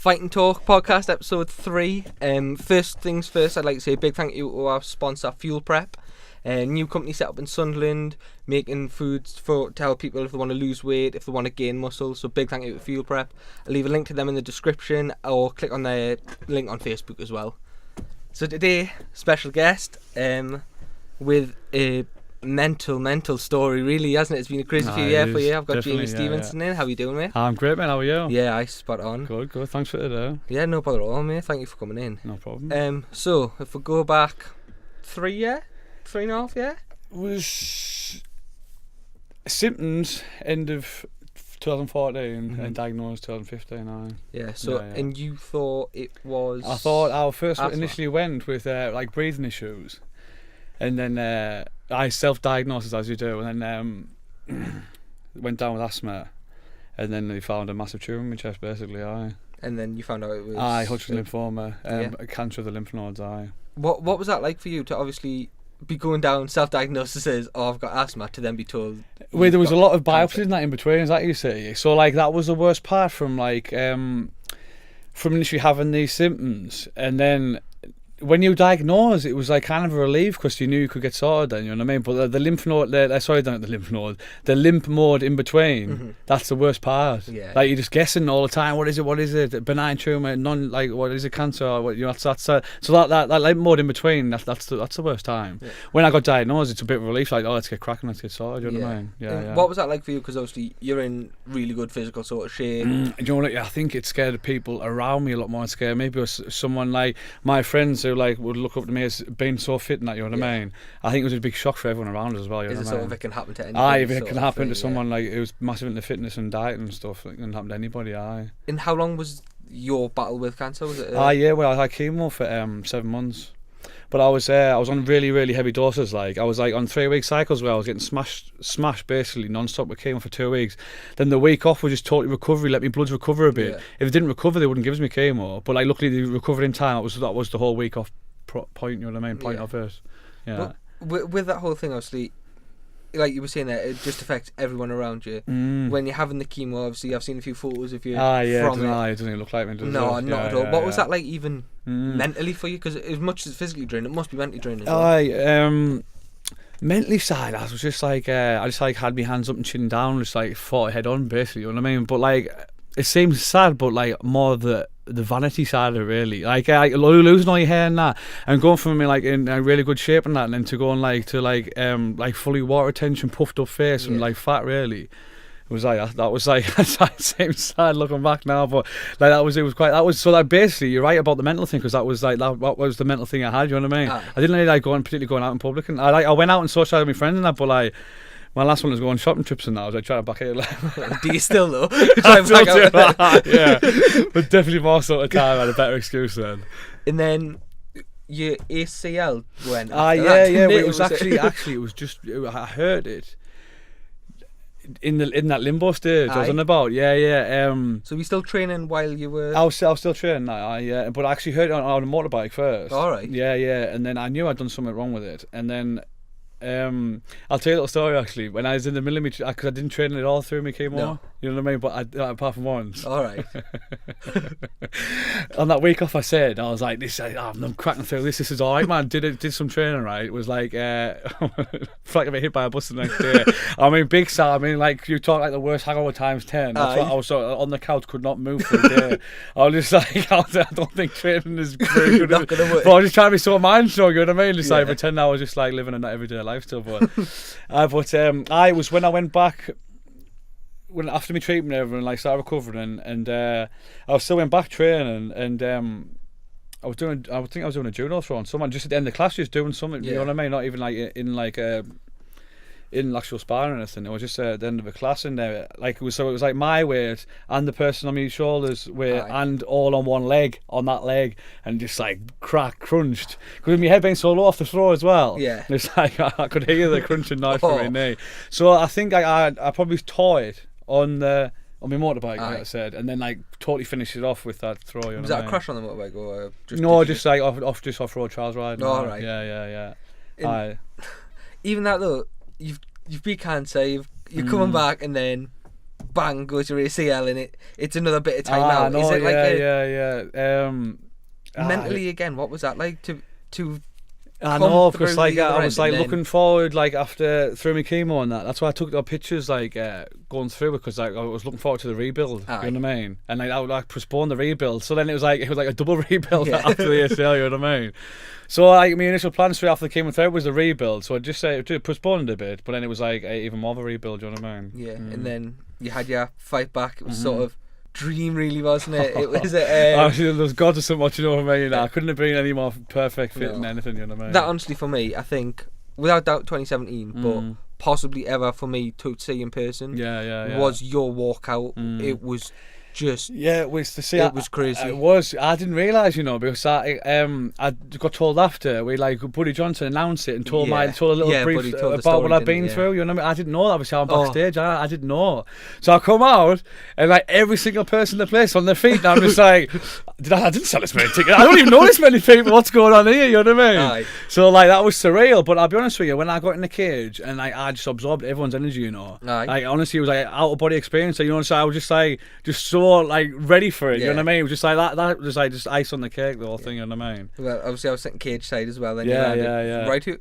Fight and Talk podcast, episode 3. First things first, I'd like to say a big thank you to our sponsor, Fuel Prep. A new company set up in Sunderland, making foods to help people if they want to lose weight, if they want to gain muscle. So big thank you to Fuel Prep. I'll leave a link to them in the description, or click on their link on Facebook as well. So today, special guest, with a mental story, really, hasn't it? It's been a crazy few years for you. I've got Jamie Stephenson in. How are you doing, mate? I'm great, mate. How are you? Yeah, spot on. Good. Thanks for today. Yeah, no bother at all, mate. Thank you for coming in. No problem. So if we go back 3.5 years? It was symptoms end of 2014 and diagnosed 2015. Yeah. So and you thought it was? I thought I first asthma. Initially went with like breathing issues, and then I self-diagnosed as you do, and then went down with asthma, and then they found a massive tumour in my chest, basically. And then you found out it was Hodgkin lymphoma, cancer of the lymph nodes. What was that like for you to obviously be going down self-diagnosis as, I've got asthma, to then be told? Well, there was a lot of biopsies and that in between, is that you see? So like that was the worst part from initially having these symptoms, and then when you diagnosed, it was like kind of a relief because you knew you could get sorted then, you know what I mean? But the lymph node, the lymph mode in between, that's the worst part. Yeah. Like you're just guessing all the time, what is it? Benign tumour, what is it, cancer? What, you know, that's so that lymph mode in between, that's the worst time. Yeah. When I got diagnosed, it's a bit of a relief, like, let's get cracking, let's get sorted, you know what I mean? Yeah. What was that like for you? Because obviously you're in really good physical sort of shape. You know what, I think it scared the people around me a lot more than it scared me, because someone like my friends who like would look up to me as being so fit and that, you know what I mean? I think it was a big shock for everyone around us as well. You know it what sort of, it can happen to anybody? If it can happen to someone like who's massive into fitness and diet and stuff, it can happen to anybody. And how long was your battle with cancer? Was it? Well, I had chemo for 7 months, but I was on really, really heavy doses. Like I was like on 3-week cycles where I was getting smashed basically non-stop with chemo for 2 weeks. Then the week off was just totally recovery, let me bloods recover a bit. If it didn't recover, they wouldn't give me chemo. But like luckily they recovered in time. That was the whole week off point, you know what I mean? Point of it. Yeah. But with that whole thing, obviously, like you were saying, that it just affects everyone around you. When you're having the chemo, obviously, I've seen a few photos of you. It doesn't even look like me, does it? No, not at all. What was that like, even mentally for you? Because as much as physically draining, it must be mentally draining as well. Mentally side, I was just like, I just like had my hands up and chin down, just like fought head on, basically, you know what I mean? But like, it seems sad, but like more the vanity side of it, really. Like losing all your hair and that, and going from like in a really good shape and that, and then to going like fully water retention, puffed up face and like fat, really. It was like that was like it seems sad looking back now, but like it was quite so like basically you're right about the mental thing, because that was like what was the mental thing I had, you know what I mean? I didn't really like particularly going out in public, and I went out and socialised with my friends and that, but like my last one was going shopping trips and that. I was like trying to back it. Do you still though? I still do that, yeah. But definitely more sort of time. I had a better excuse then. And then your ACL went. It was actually it was just I heard it in that limbo stage. I was on about So you still training while you were? I was still training now. But I actually heard it on a motorbike first. All right. Yeah, and then I knew I'd done something wrong with it, and then. I'll tell you a little story actually. When I was in the military, because I didn't train it all through my chemo, you know what I mean? But apart from once. All right. On that week off, I was like, I'm cracking through this. This is all right, man. Did some training, right? It was like, like a bit hit by a bus the next day. I mean, big sad. I mean, like you talk like the worst hangover times 10. That's what I was on the couch, could not move for a day. I was just like, I don't think training is very good. Not gonna work. But I was just trying to be so mindful, you know what I mean? Just like pretend I was just like living an everyday life still, but I was when I went back after my treatment and everything, like started recovering, and I still went back training, and I think I was doing a judo throw on someone just at the end of the class, just doing something, you know what I mean? Not even like in actual sparring or anything. It was just at the end of a class, and it was like my weight and the person on my shoulders weight and all on one leg, on that leg, and just like crunched, because my head being so low off the throw as well. Yeah, and it's like I could hear the crunching noise from my knee. So I think I probably tore it on my motorbike, like I said, and then like totally finished it off with that throw. You know was that a crash on the motorbike, or just like off-road trials riding? Oh, all right. Yeah. Even that though, you've beat cancer, you're coming back, and then bang goes your ACL and it's another bit of time out. No, Is it like mentally again? What was that like to? I know, because like I was like looking forward, like after through my chemo and that. That's why I took the pictures like going through, because like I was looking forward to the rebuild. Aye. You know what I mean? And like I would like postpone the rebuild. So then it was like a double rebuild after the ACL. You know what I mean? So like my initial plan straight after the chemotherapy was the rebuild. So I just postponed it a bit, but then it was like even more of a rebuild. You know what I mean? Yeah, and then you had your fight back. It was sort of dream, really, wasn't it? It was actually, there's got to somewhat, you know what I mean? I couldn't have been any more perfect fit than anything, you know what I mean? That honestly for me, I think without doubt 2017, but possibly ever for me to see in person was your walkout. It was just it was to see. It was crazy. It was. I didn't realise, you know, because I got told after Buddy Johnson announced it and told a little brief about what I'd been through. You know what I mean? I didn't know that. Obviously, I'm backstage. I didn't know. So I come out and like every single person in the place on their feet. And I'm just like, I didn't sell this many tickets. I don't even know this many people. What's going on here? You know what I mean? Aye. So like that was surreal. But I'll be honest with you, when I got in the cage and like I just absorbed everyone's energy, you know. Aye. Like honestly, it was like out of body experience. So, you know, so I was just like so like ready for it, you know what I mean? It was just like that was like just ice on the cake, the whole thing, you know what I mean? Well, obviously I was sitting cage side as well. Then Right, it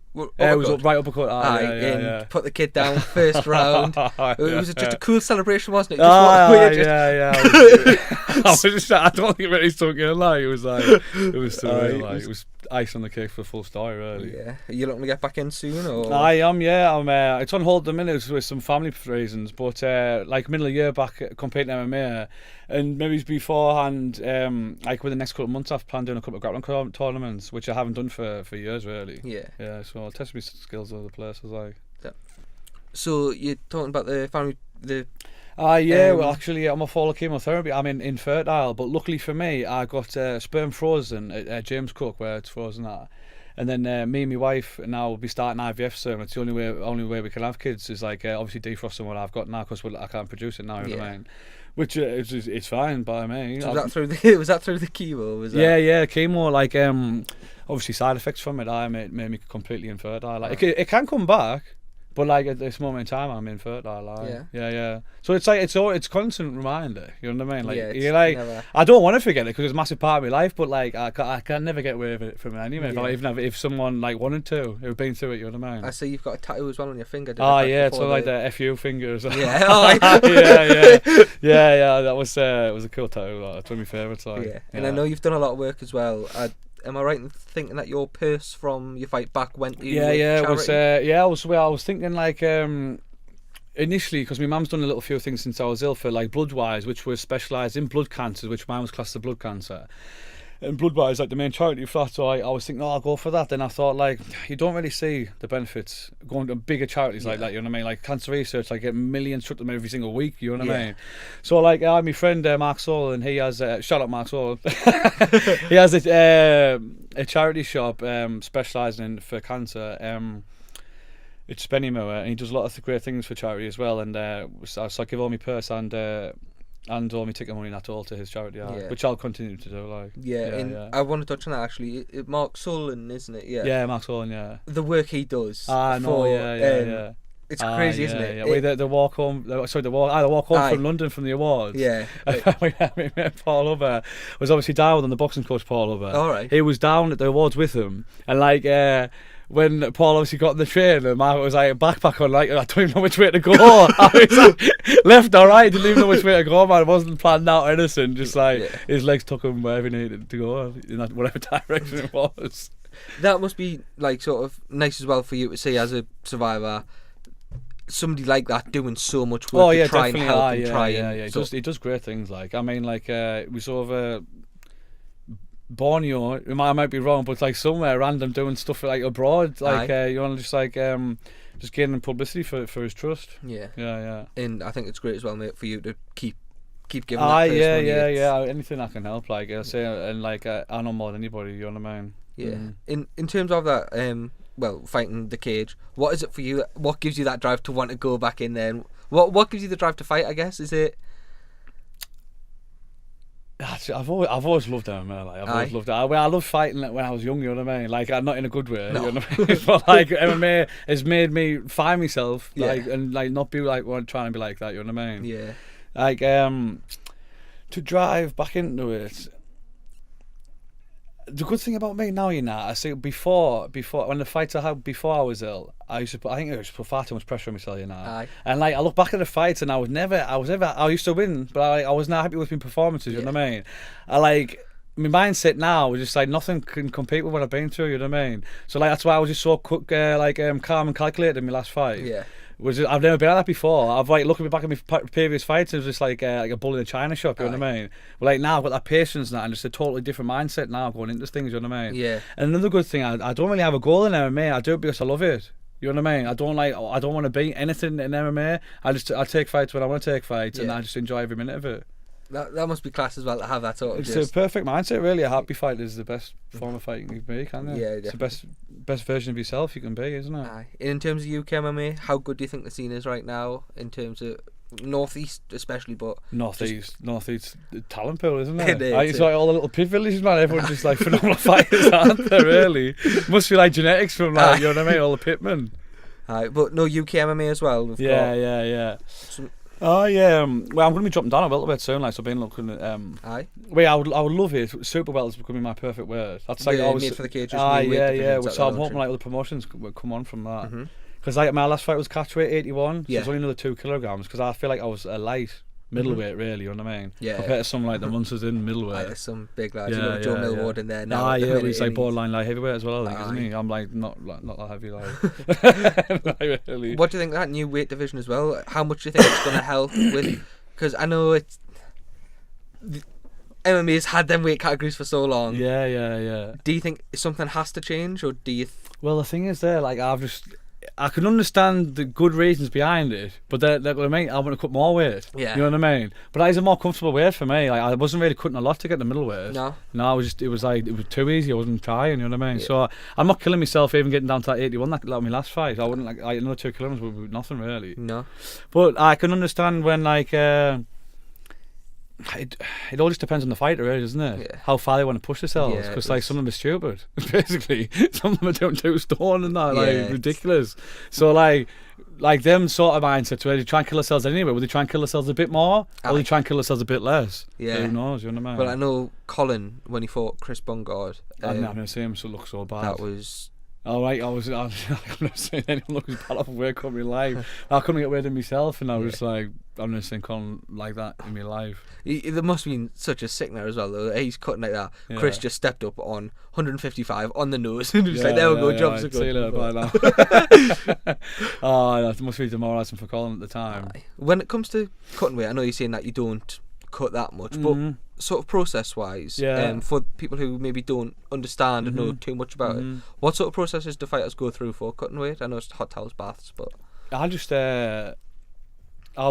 was right uppercut. Put the kid down first round. It was just a cool celebration, wasn't it? I don't think it really took in, like it was surreal, like it was ice on the cake for the full story, really. Yeah. Are you looking to get back in soon, or? I am, yeah. It's on hold at the minute with some family reasons, but like middle of the year back competing MMA, and maybe beforehand, like within the next couple of months, I've planned doing a couple of grappling tournaments, which I haven't done for years, really. Yeah. Yeah. So I'll test my skills all over the places, like. Yeah. So you're talking about the family, well, actually, I'm off all the chemotherapy. I'm infertile, but luckily for me, I got sperm frozen at James Cook, where it's frozen at. And then me and my wife now will be starting IVF soon. It's the only way we can have kids is like obviously defrosting what I've got now, because I can't produce it now. You know what I mean? Which it's fine by me. So was that through the chemo? Was that? Yeah, chemo. Like obviously side effects from it. Made me completely infertile. Like it can come back. But like at this moment in time, I'm infertile. Like, yeah. So it's like it's constant reminder. You know what I mean? Like you're like, I don't want to forget it because it's a massive part of my life. But like I can never get away with it from it anyway. Yeah. Like, even if someone like wanted to, who've been through it. You know what I mean? I see you've got a tattoo as well on your finger. It's like the FU fingers. Yeah. Yeah. That was it was a cool tattoo. That's one of my favourites. Like, yeah. And I know you've done a lot of work as well. Am I right in thinking that your purse from your fight back went to charity? I was thinking like initially, because my mum's done a little few things since I was ill for like Bloodwise, which was specialised in blood cancers, which mine was classed as blood cancer. And Bloodwise like the main charity for that, so I was thinking, I'll go for that. Then I thought, like, you don't really see the benefits going to bigger charities like that, you know what I mean? Like cancer research, like get millions struck them every single week, you know what I mean? So like I had my friend Mark Soul, and he has shout out Mark Soul. He has a charity shop specialising for cancer. It's Spennymoor, and he does a lot of great things for charity as well. And so I give all my purse and all my ticket money and that all to his charity, which I'll continue to do. Like, I want to touch on that actually. Mark Sullivan, isn't it? Yeah, Mark Sullivan. Yeah, the work he does. Yeah. It's crazy, isn't it? Yeah. The walk home. The walk home from London from the awards. Yeah. We met Paul Huber. Was obviously down with the boxing coach Paul Huber. All right. He was down at the awards with him, and like. When Paul obviously got in the train, and Mark was like a backpack on, like I don't even know which way to go. I was like, left or right, didn't even know which way to go, man. It wasn't planned out or anything. Just like his legs took him wherever he needed to go, in that whatever direction it was. That must be like sort of nice as well for you to see as a survivor. Somebody like that doing so much work to try and help and try. He does great things. Like I mean, like we sort of. Borneo, I might be wrong, but like somewhere random doing stuff like abroad, like you know, just like just gaining publicity for his trust. Yeah. And I think it's great as well, mate, for you to keep giving. That yeah. Anything I can help, like I say, and like I know more than anybody. You know what I mean? Yeah. In terms of that, fighting the cage, what is it for you? What gives you that drive to want to go back in there? And what gives you the drive to fight? I guess is it. I've always loved MMA. Like, I've always loved it. I loved fighting when I was young. You know what I mean? Like, not in a good way. No. You know what I mean? But like MMA has made me find myself, like, and like not be like trying to be like that. You know what I mean? Yeah. Like to drive back into it. The good thing about me now, I see before when the fights I had before I was ill, I think I used to put far too much pressure on myself, Aye. And like I look back at the fights, and I used to win, but I was not happy with my performances. You know what I mean? My mindset now was just like nothing can compete with what I've been through. You know what I mean? So like that's why I was just so quick, calm and calculated in my last fight. Yeah. I've never been like that before. I've like looking back at my previous fights, it was just like a bull in a china shop. You know what I mean? But like now I've got that patience now, and just a totally different mindset now going into things. You know what I mean? Yeah. And another good thing, I don't really have a goal in MMA. I do it because I love it. You know what I mean? I don't want to beat anything in MMA. I take fights when I want to take fights, and I just enjoy every minute of it. That must be class as well to have that sort of. It's a perfect mindset, really. A happy fight is the best form of fighting you can be, can't it? Yeah, it's definitely. the best version of yourself you can be, isn't it? Aye. In terms of UK MMA, how good do you think the scene is right now? In terms of Northeast, especially, but Northeast talent pool, isn't it? It is, It's like all the little pit villages, man. Everyone's just like phenomenal fighters, aren't they? Really, must be like genetics from like you know what I mean, all the pitmen. Aye, but no UK MMA as well. Yeah. Oh yeah. Well, I'm going to be dropping down a little bit soon. Like, so I've been looking at. Aye. Wait, I would love it. Super well is becoming my perfect word. That's like always. Made for the cages. Yeah. So I'm hoping like other promotions will come on from that. Because like my last fight was catchweight 81. So it's only another 2 kilograms. Because I feel like I was a light middleweight, really. You know what I mean? Yeah. Compared to some like the monsters in middleweight. There's some big lads. You got Joe Millward in there now. He's like borderline light heavyweight as well, I think, isn't he? I'm like not that heavy, like. Like, really. What do you think of that new weight division as well? How much do you think it's going to help with? Because I know MMA's had them weight categories for so long. Yeah. Do you think something has to change, or do you? Well, the thing is, like I can understand the good reasons behind it, but they're going to make I want to cut more weight. Yeah. You know what I mean? But that is a more comfortable weight for me. Like I wasn't really cutting a lot to get the middleweight. No, it was too easy. I wasn't trying. You know what I mean? Yeah. So I'm not killing myself even getting down to that 81 like my last fight. I wouldn't like another 2 kilograms would be nothing really. No. But I can understand when like. It all just depends on the fighter, really, doesn't it? Yeah. How far they want to push themselves. Because like some of them are stupid, basically. Some of them are doing 2 stone and that, like ridiculous. So like them sort of mindsets where they try and kill themselves anyway. Would they try and kill themselves a bit more, or they try and kill themselves a bit less? Yeah. Who knows? You know what I mean? Well, I know Colin when he fought Chris Bungard. I've never seen him look so bad. That was. Oh right, I'm not saying anyone look as bad off of work in my life. I couldn't get rid of myself, and I was like, I've never seen Colin like that in my life. There must have been such a sickener as well, though. He's cutting like that. Yeah. Chris just stepped up on 155 on the nose and was like, there we go, jobs are good. See you later, bye now. Oh, that must be demoralising for Colin at the time. When it comes to cutting weight, I know you're saying that you don't cut that much, but sort of process-wise, for people who maybe don't understand and know too much about it, what sort of processes do fighters go through for cutting weight? I know it's hot towels, baths, but I just our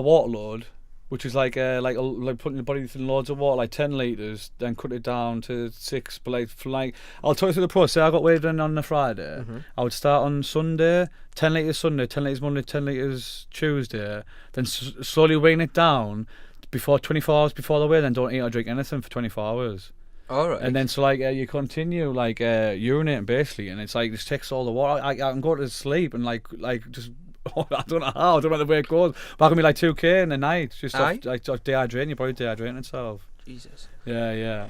water load, which is like putting your body through loads of water, like 10 litres, then cut it down to 6. But like I'll talk you through the process. I got weighed in on a Friday. I would start on Sunday, 10 litres Sunday, 10 litres Monday, 10 litres Tuesday, then slowly weighing it down before 24 hours before the weigh, then don't eat or drink anything for 24 hours. Alright. And then so like you continue like urinating basically, and it's like just takes all the water. I can go to sleep and like just I don't know how, I don't know the way it goes, but I can be like 2k in the night just off dehydrating, your body dehydrating itself. Jesus. Yeah.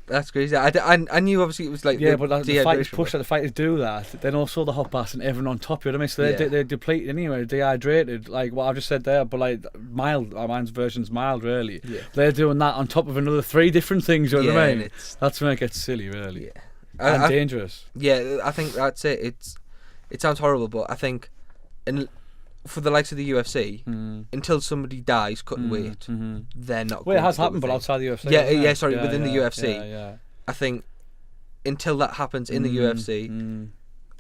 That's crazy. I knew obviously it was like but the fighters push that, the fighters do that. Then also the hot baths and everyone on top. You know what I mean? So they're depleted anyway, dehydrated. Like what I've just said there, but like mild. Mine's version's mild, really. Yeah. They're doing that on top of another 3 different things. You know what I mean? That's when it gets silly, really. Yeah. And dangerous. Yeah, I think that's it. It sounds horrible, but I think, for the likes of the UFC, until somebody dies cutting weight, they're not. Well, it has happened, but outside the UFC. Within the UFC, I think until that happens in the UFC,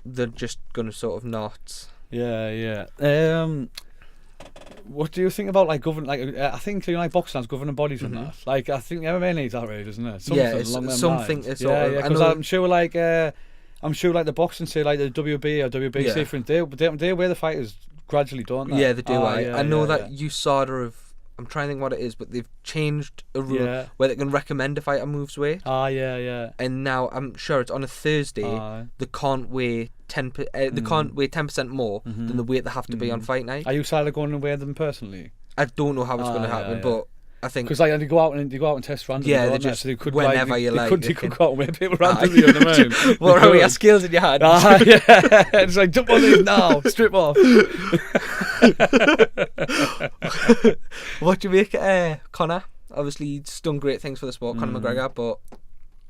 they're just gonna sort of not. Yeah. What do you think about like I think like boxing has governing bodies and that. Like I think MMA needs that, really, doesn't it? Something. Because I'm sure like the boxing say like the WB or WBC for they wear the fighters gradually, don't they? Yeah, they do. I know that USADA have. I'm trying to think what it is, but they've changed a rule where they can recommend a fighter moves weight. And now I'm sure it's on a Thursday. They can't weigh 10%. They can't weigh 10% more than the weight they have to be on fight night. Are you started going to weigh them personally? I don't know how it's going to yeah, happen, yeah. but I think Because like they go out and test randomly. Yeah, they don't just so they could whenever like, you they like, Could, they they can- could go out and wear people randomly. You know what I mean? what They are your could. skills in your hand? Yeah, it's like jump on these now, strip off. What do you make of Conor? Obviously, he's done great things for the sport, Conor McGregor, but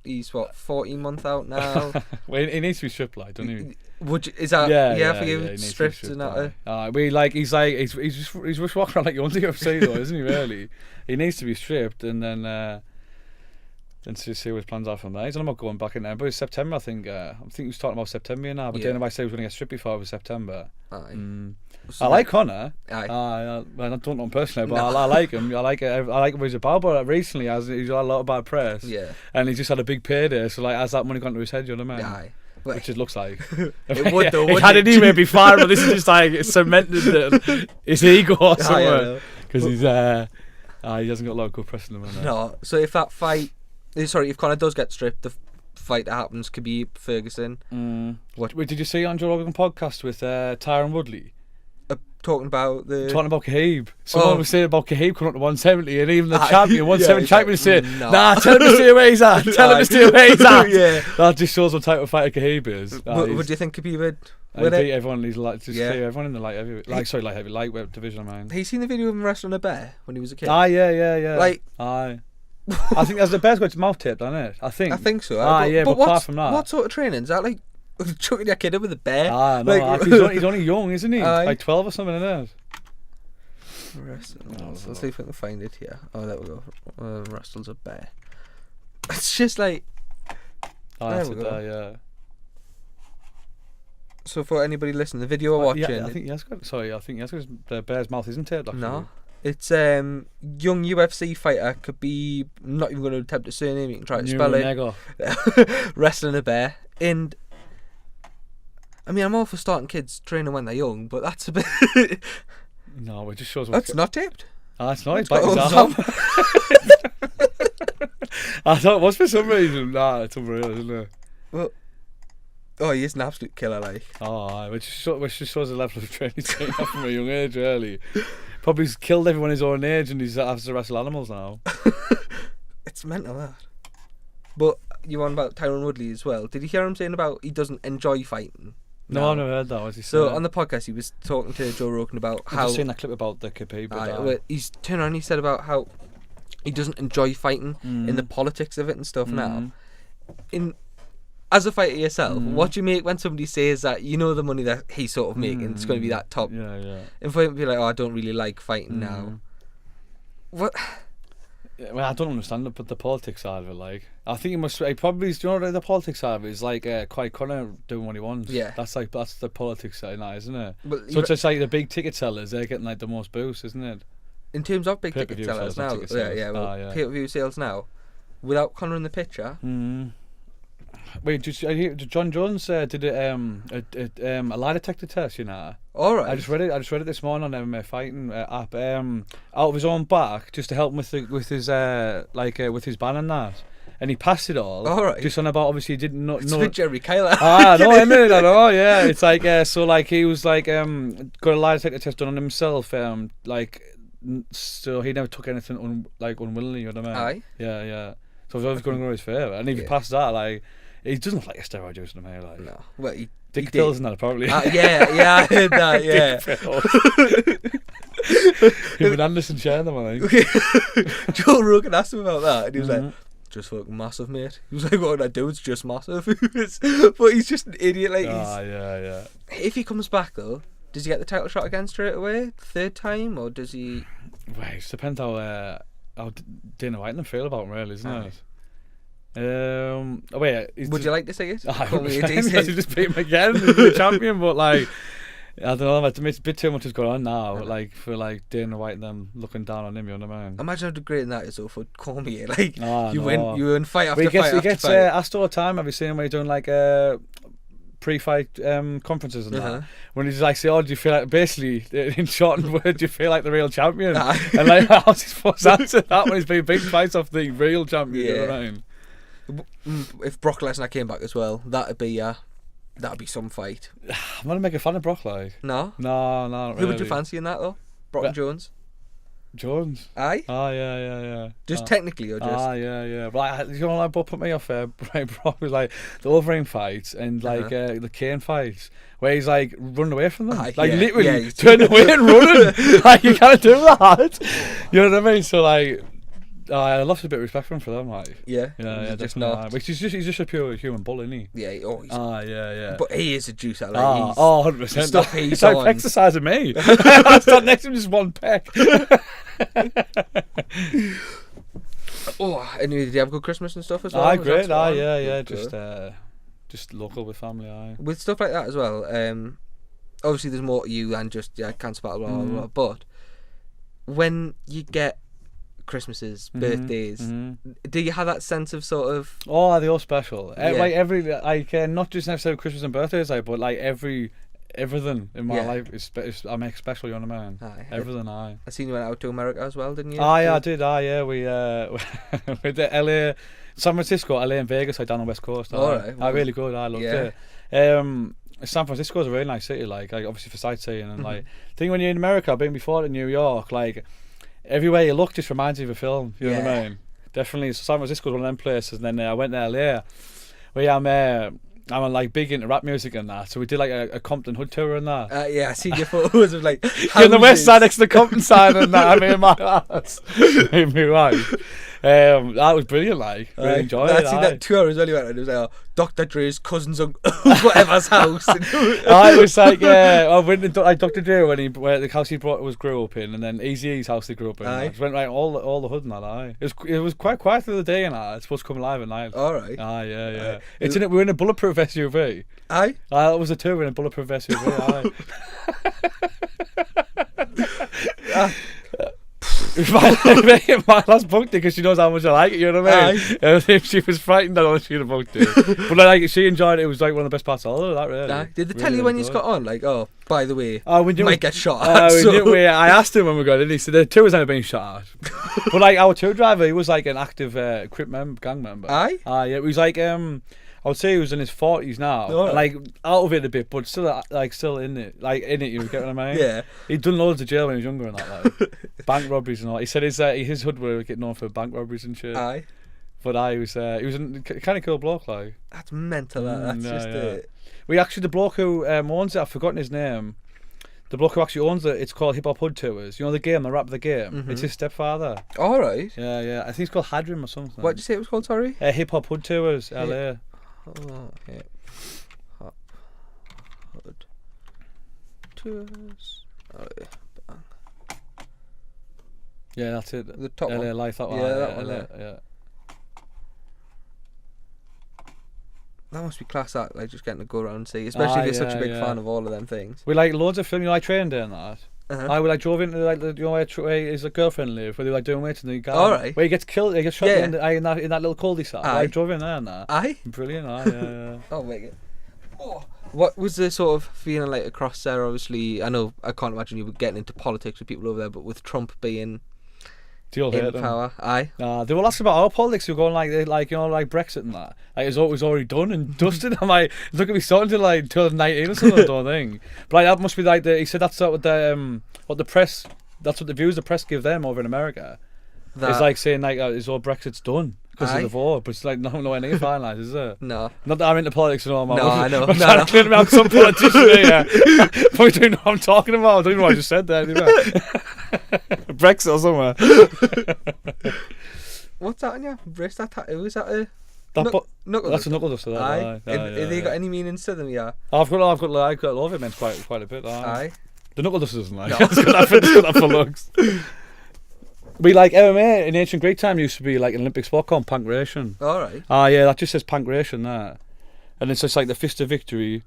he's 14 months out now. Well, he needs to be stripped, like, doesn't he? Is that for you? he needs to be Stripped and that? He's just walking around like you want the UFC though, isn't he? Really, he needs to be stripped and then to see what his plans are from there. He's not going back in there, but it's September. I think he was talking about September now. But then if I say he was going to get stripped before it was September. So I like Conor. Aye. I don't know him personally, but I like him. I like what he's about. But recently, he's had a lot of bad press. Yeah. And he's just had a big payday. So like, has that money gone to his head? You know what I mean? Aye. Which it looks like. It would though. It had an email before, but this is just like cemented his ego or somewhere. Because he hasn't got a lot of good press in him. No. So if that fight, if Conor does get stripped, the fight that happens could be Ferguson. What did you see on Joe Rogan podcast with Tyron Woodley? Talking about Khabib. Someone was saying about Khabib coming up to 170, and even the champion, 170 champion, is saying, no. "Nah, tell him to stay where he's at. Tell him to stay where he's at." Yeah. That just shows what type of fighter Khabib is. Would you think Khabib would He win beat it? everyone. He's like just clear everyone in the lightweight division. Man. Have you seen the video of him wrestling a bear when he was a kid? Yeah. Like, I think that's the bear's got its mouth taped, hasn't it? I think so. but apart from that, what sort of training is that? Like chucking your kid up with a bear? No, like, he's only young, isn't he? Like 12 or something, isn't it? Let's see if I can find it here. Oh, there we go. Wrestles a bear. It's just like. That's a bear, yeah. So for anybody listening, the video we're watching. Yeah, I think he has got the bear's mouth isn't taped. Actually. No, it's young UFC fighter. Could be not even going to attempt a surname. You can try to spell it. Wrestling a bear, and I mean, I'm all for starting kids training when they're young, but that's a bit. No, it just shows. That's not taped. It's not. He's biting his arm. I thought it was for some reason. Nah, it's unreal, isn't it? Well, he is an absolute killer, like. Which just shows the level of training he's taken up from a young age, really. Probably he's killed everyone his own age and he's has to wrestle animals now. It's mental, that. But you on about Tyron Woodley as well. Did you hear him saying about he doesn't enjoy fighting? No, I've never heard that. What's he So saying? on the podcast, he was talking to Joe Rogan about how. I've just seen that clip about the Khabib. He's turned around and he said about how he doesn't enjoy fighting in the politics of it and stuff now. As a fighter yourself, what do you make when somebody says that the money that he's sort of making it's going to be that top? Yeah. And for him to be like, I don't really like fighting now. What? Well, I don't understand the politics side of it. Like, I think he must. He probably, the politics side of it is like quite Conor doing what he wants. Yeah, that's the politics side, now, isn't it? But so it's just like the big ticket sellers, they're getting like the most boost, isn't it? In terms of big ticket sellers now, pay-per-view sales now, without Conor in the picture. Wait, John Jones did a lie detector test, All right. I just read it this morning on MMA Fighting app. Out of his own back, just to help him with his ban and that, and he passed it all. All right. Just on about obviously he didn't know. It's with Jerry Kyler. I know. Yeah, it's like so like he was like got a lie detector test done on himself. So he never took anything unwillingly. You know what I mean? Aye. Yeah. So it was always going to go in his favour, and if he passed that, like. He doesn't look like a steroid user to me. Like. No. Well, Dick pills and that, apparently. Yeah, I heard that, yeah. Him and Anderson sharing them, I think. Joe Rogan asked him about that, and he was like, just fucking massive, mate. He was like, what would I do? It's just massive. But he's just an idiot. Like, yeah. If he comes back, though, does he get the title shot again straight away? Third time? Or does he... Well, it depends how Dana White and them feel about him, really, isn't it? Would you like to see it? I just beat him again, he's the champion, but like I don't know, it's a bit too much is going on now, like for like Dana White and them looking down on him, you know what I mean? Imagine how degrading that is though for Cormier, like you win fight after he fight. He gets asked all the time, have you seen him when he's doing like pre-fight conferences and that, when he's like, say, oh, do you feel like, basically in shortened words, do you feel like the real champion? And like, how's he supposed to answer that when he's being big fights off the real champion? You know what I mean? If Brock Lesnar came back as well, that'd be some fight. I'm not a mega fan of Brock, like. No, not who really. would you fancy in that though? Brock and Jones. Jones. Aye. Yeah. Just technically, or just. Yeah. But you know, like, what put me off right, probably like the Wolverine fights and like the Kane fights, where he's like running away from them, like literally turning away and running. Like you can't do that. You know what I mean? So like. I lost a bit of respect for him for them, like. Yeah, just not. Which he's just a pure human bull, isn't he? Yeah, he's yeah. But he is a juicer, like. 100%. Stuff he's it's like on. exercising me. I stand next to him just one peck. Anyway, did you have a good Christmas and stuff as well? Great. Yeah. Just local with family. With stuff like that as well. Obviously, there's more to you than just cancer battle, blah blah blah. But when you get Christmases, birthdays, do you have that sense of sort of? Oh, they're all special. Like every not just necessarily Christmas and birthdays, but like everything in my life is I make special. You know what I mean? Everything. I seen you went out to America as well, didn't you? I did. We with the LA, San Francisco, LA, and Vegas, like down on the West Coast. Right. Really good. I loved it. San Francisco is a really nice city. Like obviously for sightseeing and like. I think when you're in America, I've been before in New York, like. Everywhere you look just reminds you of a film. You know what I mean? Definitely. So San Francisco is one of them places, and then I went to LA, where I'm like big into rap music and that. So we did like a Compton Hood tour and that. I seen your photos of like you're on the west side next to the Compton side and that. I mean, my house made me right. That was brilliant. Like really enjoyed it. I seen that 2 hours earlier, and it was like Dr. Dre's cousin's whatever's house. It was like I went to like Dr. Dre where the house he grew up in, and then Eazy-E's house they grew up in. I just went right all the hood and that. It was quite quiet through the day and that. It's supposed to come live at night. All right. Yeah. It's in it. We're in a bulletproof SUV. Aye. It was a tour in a bulletproof SUV. My last booked it because she knows how much I like it, you know what I mean? If she was frightened, I don't think she'd have booked it. But like, she enjoyed it. It was like one of the best parts of all of that, really. Did they tell you when you got on? Like, by the way, we might get shot at. I asked him when we got in. He said the tour was never being shot at. But like, our tour driver, he was like an active Crip gang member. Aye? Yeah, he was like, I would say he was in his 40s now, like out of it a bit, but still in it, you get what I mean? Yeah. He'd done loads of jail when he was younger and that, like bank robberies and all. He said his hood would get known for bank robberies and shit. Aye. But he was a kind of cool bloke, like. That's mental. That's just it. We actually, the bloke who owns it, I've forgotten his name. The bloke who actually owns it, it's called Hip Hop Hood Tours. You know the game, the rap of the game. It's his stepfather. All right. Yeah. I think it's called Hadrim or something. What did you say it was called? Sorry. Hip Hop Hood Tours, LA. Hip Hop Hood Tours. Yeah, that's it. The top LA one. Life, that one. Yeah, that one. Yeah. That must be class, that, like, just getting to go around and see, especially if you're such a big fan of all of them things. We like loads of film, Train Day and that. I would like drove into like where his girlfriend lived, where they were like doing weights in the garden. All right. Where he gets killed, he gets shot in that little cul-de-sac. I drove in there and that. Aye. Brilliant. Yeah. Oh my god. What was the sort of feeling like across there? Obviously, I know I can't imagine you were getting into politics with people over there, but with Trump being in power, aye. They were asking about our politics. We were going like Brexit and that. Like it was already done and dusted. I'm like, it's not gonna be starting until like 2019 or something. I don't think. But like that must be like he said that's sort of what the press. That's what the views the press give them over in America. It's like saying like it's all Brexit's done because of the vote, but it's like no anything finalised, is it? No. Not that I'm into politics and all. No, I know. I'm trying to clear me out some politician here. Probably don't know what I'm talking about. I don't even know what I just said there. Brexit or somewhere. What's that on your wrist? That tattoo? Is that a knuckle? That's a knuckle duster. Aye. Have they got any meanings to them? Yeah. I've got a lot of it. Meant quite a bit. Aye. The knuckle duster doesn't like. It's got that for looks. We like MMA in ancient Greek time used to be like an Olympic sport called pancration. All right. Yeah, that just says pancration there, and it's just like the fist of victory,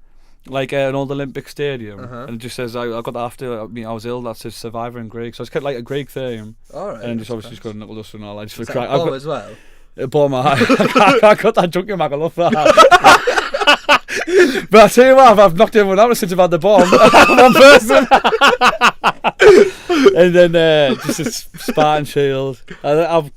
like an old Olympic stadium, and it just says I got that after I was ill. That says survivor in Greek, so it's kind of like a Greek theme. All right. And just obviously just got a knuckle duster and all. I just for crack. As well. It bore my eye. I got that junkie mag. I love that. But I tell you what, I've knocked everyone out since I've had the bomb. One person. And then just a Spartan shield. I had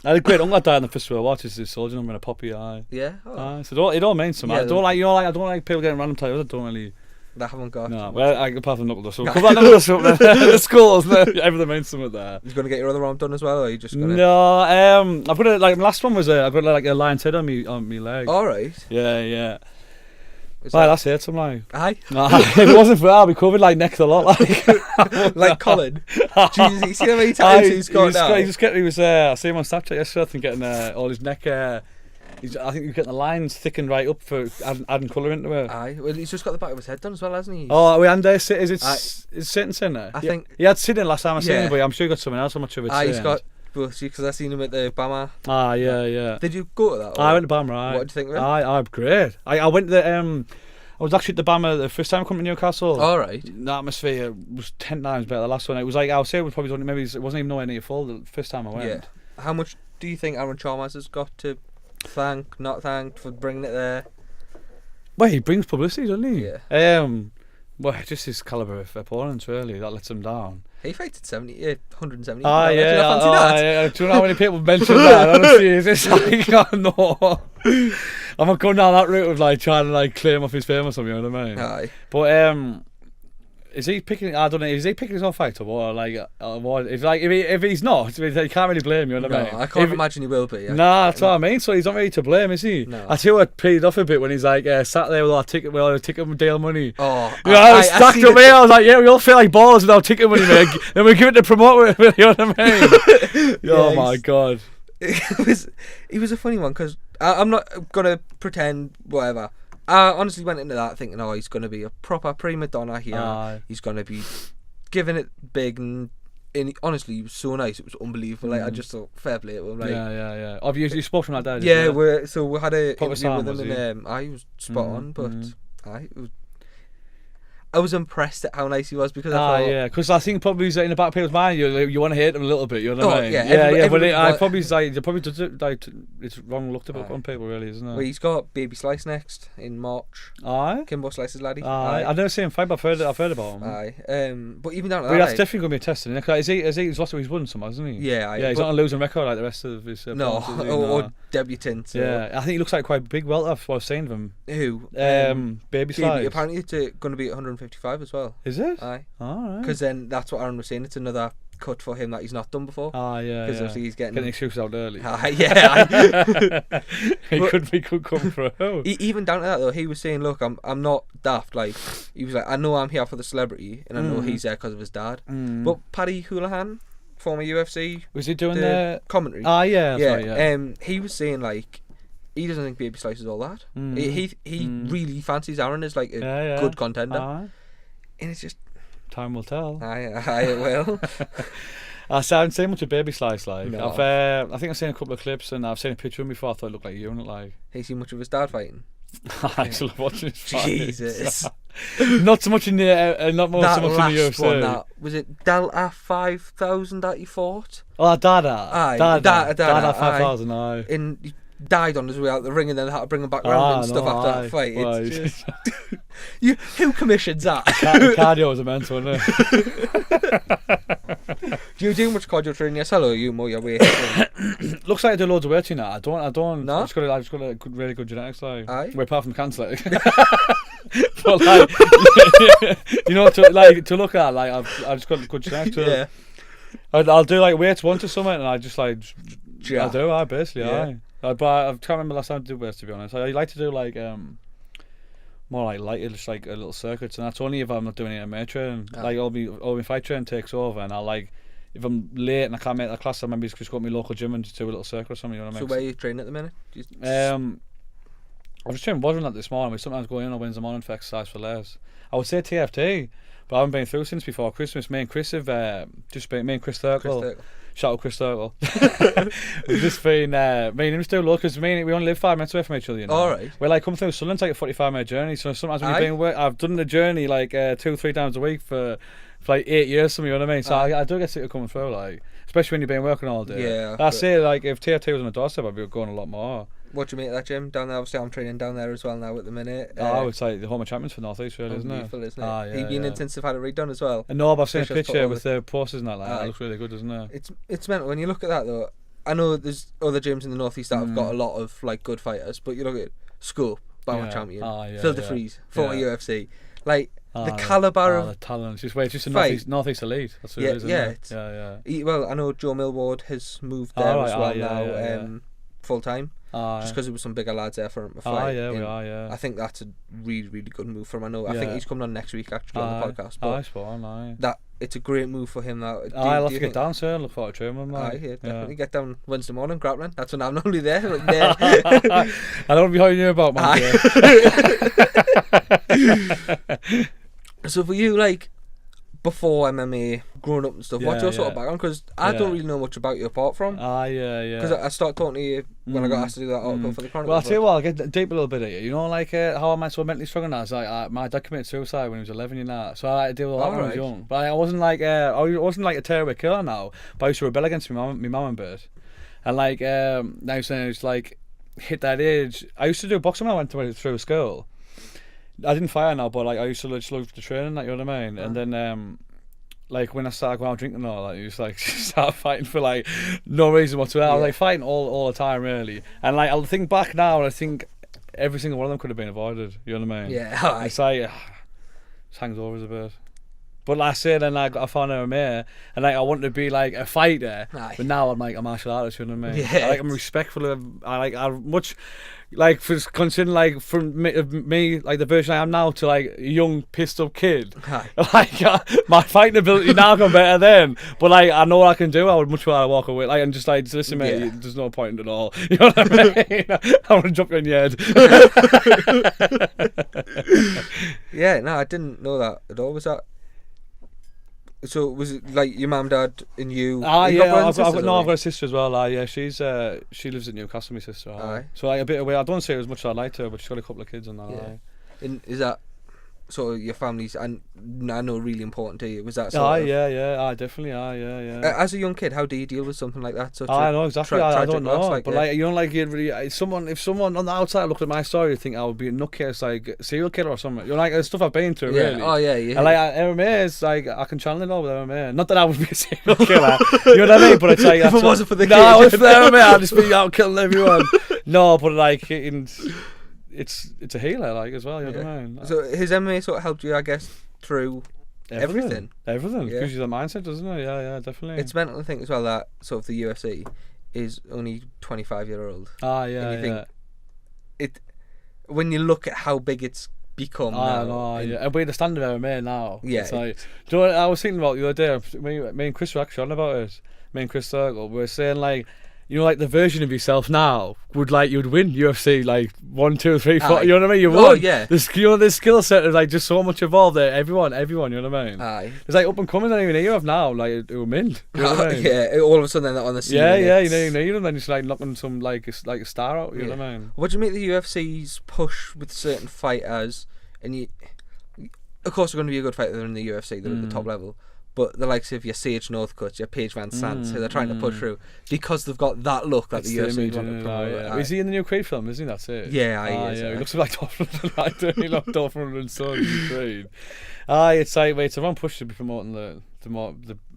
a great uncle that died in the First World War. Just his soldier number and a poppy eye. Yeah. So it all means something. Yeah, I don't like people getting random titles. I don't really That haven't got. No, well, apart from knuckle dust. Come on, knuckle dust up there. The skulls, everything means something there. You're gonna get your other arm done as well, or are you just gonna? No, I've got my last one was I've got like a lion's head on me leg. All right. Yeah. Is Right, that- that's it. I'm like, Aye. no, if it wasn't for that, I'd be covered like next a lot, like Like Colin. Jesus, you see how many times he's got now? I see him on Snapchat yesterday. I think getting all his neck. I think he's getting the lines thickened right up for adding colour into it. Aye. Well, he's just got the back of his head done as well, hasn't he? Oh, and is it Stephenson there? I think. He had sitting last time I seen Yeah. him, but I'm sure he got something else. I'm not sure if it's He's got both, because I seen him at the Bama. Yeah. Did you go to that? I went to Bama, right. What did you think of it? I'm great. I went to the I was actually at the Bama the first time I come to Newcastle. All right. The atmosphere was 10 times better the last one. It was like, I would say it was probably only, maybe it wasn't even nowhere near full the first time I went. Yeah. How much do you think Aaron Chalmers has got to thank, not thank, for bringing it there? Well, he brings publicity, doesn't he? Yeah. Well, just his calibre of opponents, really, that lets him down. He fighted 170. Ah, Do you yeah. not fancy that? Yeah. Do you know how many people mention that? Honestly, it's just like, oh, no. I'm not going down that route of like trying to like claim off his fame or something, you know what I mean? Aye. But is he picking? I don't know. Is he picking his own fight or what? Like, what? If he's not, you can't really blame you. You know what I mean? No, I can't imagine he will be. Nah, that's what I mean. So he's not really to blame, is he? No. I tell you what, peed off a bit when he's like sat there with our ticket deal money. Oh, I stacked up here. I was like, yeah, we all feel like balls with our ticket money, mate. Then we give it to promoter. You know what I mean? Oh my god. It was a funny one because I'm not gonna pretend whatever. I honestly went into that thinking, oh, he's gonna be a proper prima donna here. He's gonna be giving it big, and honestly, he was so nice. It was unbelievable. Like I just thought, fair play to him. Like, yeah. Have you spoke from that day? Yeah, we had a Proper interview with Sam, him, was and he was spot on. But I was impressed at how nice he was because I thought, because I think probably he's in the back of people's mind. You want to hate him a little bit, you know what I mean? Yeah, but I probably like, does it like it's wrong looked up on people, really, isn't it? Well, he's got Baby Slice next in March. Aye. Kimbo Slice's laddie. I've never seen him fight, but I've heard about him. Aye. But even down to But that, that's definitely going to be a test, isn't it? He's lost, he's won some, hasn't he? Yeah, he's not on a losing record like the rest of his. No, opponents, is he? or debutant. Yeah, I think he looks like quite big welter. What I've seen of him. Who? Baby Slice. Apparently, it's going to be 155 as well. Is it? Aye. Alright. Because then that's what Aaron was saying. It's another cut for him that he's not done before. Yeah. Because obviously he's getting excuses out early. Yeah. he could come for a Even down to that though, he was saying, "Look, I'm not daft." Like he was like, "I know I'm here for the celebrity, and I know he's there because of his dad." But Paddy Houlihan, former UFC, was he doing the commentary? Yeah. He was saying like he doesn't think Baby Slice is all that. He really fancies Aaron as like a good contender, and it's just. Time will tell. Aye, it will. I haven't seen much of Baby Slice. Like, No. I think I've seen a couple of clips, and I've seen a picture of him before. I thought it looked like you, and like. Have you seen much of his dad fighting? I actually love watching his fights. Jesus. Not so much in the, not more so much in the UFC. One, was it Delta 5000 that he fought? Oh, Dada. Aye, Dada 5000. Aye. And he died on his way out the ring, and then had to bring him back round and stuff after that fight. It's just, who commissions that? Cardio is immense, wasn't it? Do you do much cardio training yourself, or are you more your weight? Looks like I do loads of weights in that. I don't. No? I've just got a really good genetics, like. Aye. Well, apart from cancer. But like, to look at, like, I've just got good genetics. Yeah. I'll do like weights once or something, and I just like. Yeah. I do. I basically. Yeah. But I can't remember last time I did weights, to be honest. I like to do like more like lighter, just like a little circuits, and that's only if I'm not doing any MMA training. Like all my fight training takes over, and I like if I'm late and I can't make that class, I maybe just go to my local gym and just do a little circuit or something. You know what I mean? So where are you training at the minute? I was training Wadron that this morning. We sometimes go in on Wednesday morning for exercise for less. I would say TFT, but I haven't been through since before Christmas. Me and Chris have me and Chris Thurkle. Shout out Chris Thurkle. We've just been me and him still look because we only live 5 minutes away from each other. You know? All right. We're like coming through Sunderland's like a 45-minute journey. So sometimes when I've done the journey like 2-3 times a week for like 8 years. Something, you know what I mean? So I do get sick of coming through, like especially when you've been working all day. Yeah. I say like if TFT was on the doorstep, I'd be going a lot more. What do you make of that gym down there? Obviously, I'm training down there as well now at the minute. I would say the home of champions for North East, really, isn't it? Beautiful, isn't it? Yeah, You've been in since they've had it redone as well. And no, but I've seen a picture with the posters and that. Like, that looks really good, doesn't it? It's mental when you look at that though. I know there's other gyms in the North East that have got a lot of like good fighters, but you look at Scope, Bauer champion, Phil DeFries, former UFC, like. the caliber the of talent. It's just a fight. northeast elite. That's what it is, isn't it? Yeah. Well, I know Joe Millward has moved there as well now, full time. Just because there was some bigger lads there for him to fight. I think that's a really, really good move for him. I think he's coming on next week actually on the podcast. But that it's a great move for him. That I'll have to get down soon. Look forward to training with him. Definitely get down Wednesday morning grappling. That's when I'm normally there. I don't be holding you about, man. So for you, like before MMA, growing up and stuff, what's your sort of background? Because I don't really know much about you apart from. Because I started talking to you when I got asked to do that article for the Chronicle. Well, I'll tell you what, I'll get deep a little bit at you. You know, like how am I so mentally struggling now? It's like my dad committed suicide when he was 11, you know. So I had to deal with that when I was young. But I wasn't like a tearaway killer now. But I used to rebel against my mum and bit. And like now saying it's like hit that age. I used to do boxing when I went through school. I didn't fire now, but like I used to just love the training, like, you know what I mean. And then like when I started going out drinking and all that, you just like start fighting for like no reason whatsoever. I was like fighting all the time, really. And like I'll think back now, and I think every single one of them could have been avoided. You know what I mean? Yeah. It's like it hangs over us a bit. But like I said, then I found MMA, and like I wanted to be like a fighter, but now I'm like a martial artist. You know what I mean? Yeah. I'm respectful of. I'm much. Like for considering like from me like the version I am now to like a young pissed up kid, like my fighting ability now can better then. But like I know what I can do. I would much rather walk away like and just like listen, mate. There's no point at all. You know what I mean? I want to drop you on your head. No, I didn't know that at all. Was that? So was it like your mum, dad, and you? I've got a sister as well. She lives in Newcastle. My sister. So like a bit away. I don't say as much as I'd like to, but she's got a couple of kids and that. Yeah. And is that sort of your family's? And I know really important to you. Was that? Definitely. As a young kid, how do you deal with something like that? I know exactly. I don't know, like, but like you know, like if someone on the outside looked at my story, you'd think I would be a nutcase, like serial killer or something. You know, like the stuff I've been through, really. And like MMA is like I can channel it all with MMA. Not that I would be a serial killer. You know what I mean? But it's like if it wasn't for the no, I was for MMA, I'd just be out killing everyone. No, but like it's a healer, like, as well. You know what I mean? So his MMA sort of helped you, I guess, through everything. It gives you the mindset, doesn't it? Yeah, definitely. It's mental to think as well that sort of the UFC is only 25-year-old. When you look at how big it's become now. And we're the standard of MMA now. Yeah. It's like, do you know what I was thinking about the other day? Me and Chris were actually on about it. Me and Chris Circle, we were saying like, you know, like the version of yourself now would like you'd win UFC like 1, 2, 3, 4. You know what I mean? You would. The skill set is like just so much evolved there. Everyone. You know what I mean? It's like up and coming. I don't even hear of now. Like it will mint. You know what I mean? All of a sudden they're on the scene. You need them. Then just like knocking some like a star out. You know what I mean? What do you make the UFC's push with certain fighters? And you, of course, they're going to be a good fighter in the UFC. They're at the top level. But the likes of your Sage Northcutt, your Paige Van Sant, who they're trying to push through because they've got that look that the UFC want to promote. Is he in the new Creed film? Isn't he? That's it. Yeah, he is. He looks like Dolphin. He looks Dolphin and Son in Creed. It's like it's a wrong push to be promoting the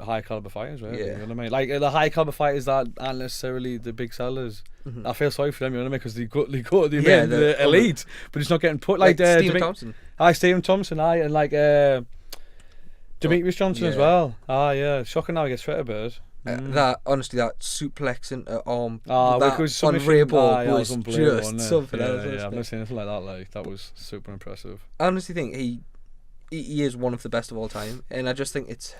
high caliber fighters, right? You know what I mean? Like the high caliber fighters that aren't necessarily the big sellers. I feel sorry for them. You know what I mean? Because they go to the elite, but it's not getting put like Stephen Thompson. Stephen Thompson. And like. Demetrius Johnson as well. Shocking how he gets threatened a bit. That honestly, that suplex into arm, that on Rainbow was just something else. I've never seen anything like that. Like that was super impressive. I honestly think he is one of the best of all time, and I just think it's